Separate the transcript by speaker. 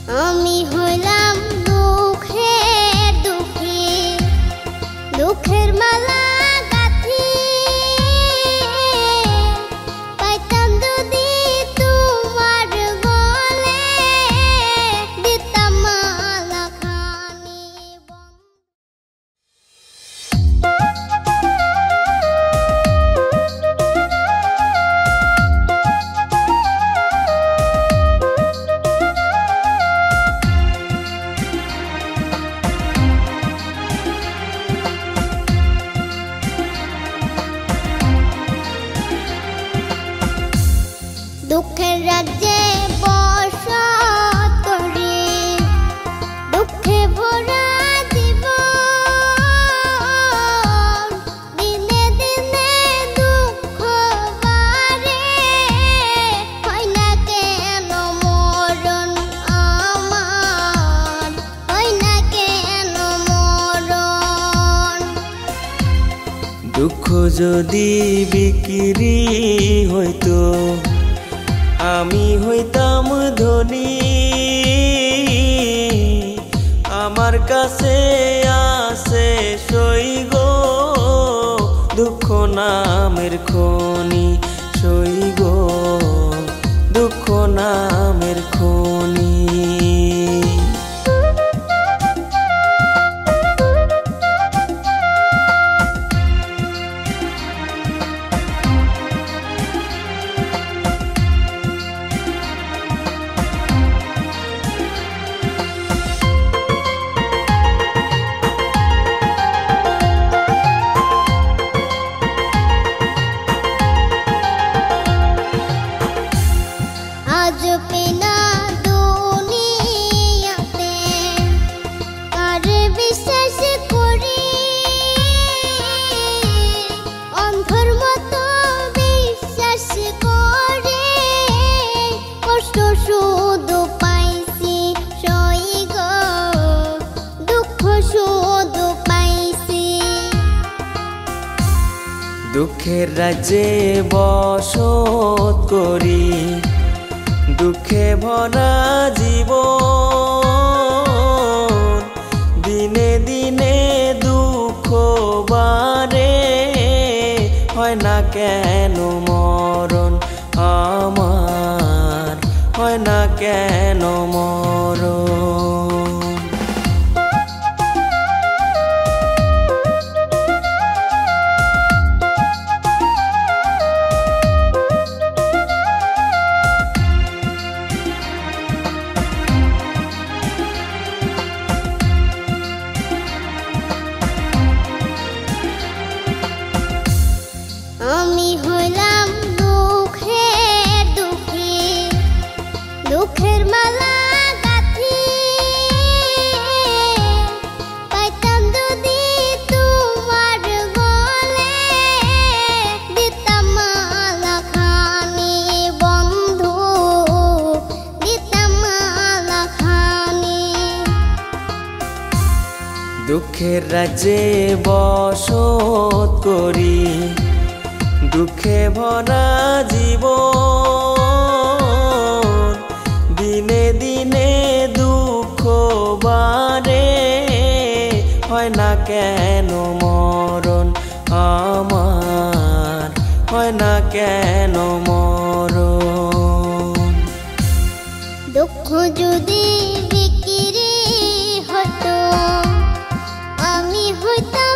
Speaker 1: আমি হইলাম দুঃখের দুঃখী, দুঃখের মালা গাঁথি পাইতাম যদি তোমার গলে দিতাম মালা খানি। দুঃখের রাজ্যে বসত করি, দুঃখে ভরা জীবন, দিনে দিনে দুঃখ বাড়ে, হয় না কেন মরণ আমার, হয় না কেন মরণ।
Speaker 2: দুঃখ যদি বিক্রি হইতো আমি হইতাম ধনী, আমার কাছে আছে সই গো দুঃখ নামের খনি, সই গো দুঃখ নামের খনি।
Speaker 1: আজ পেনা দুনিয়াতে কারে বিশ্বাস করি, অন্ধর মতো বিশ্বাস করে কষ্ট শুধু পাইছি সই গো দুঃখ শুধু পাইছি।
Speaker 2: দুঃখের রাজ্যে বসত করি, দুঃখে ভরা জীবন, দিনে দিনে দুঃখ বাড়ে, হয় না কেন মরণ আমার, হয় না কেন মরণ।
Speaker 1: আমি হইলাম দুঃখের দুঃখী, দুঃখের মালা গাঁথি পাইতাম যদি তোমার গলে দিতাম মালা খানি বন্ধু, দিতাম মালা খানি।
Speaker 2: দুঃখের রাজ্যে বসত করি, দুঃখে ভরা জীবন, দিনে দিনে দুঃখ বাড়ে, হয় না কেন মরণ আমার, হয় না কেন মরণ।
Speaker 1: দুঃখ যদি বিক্রি হতো আমি হইতাম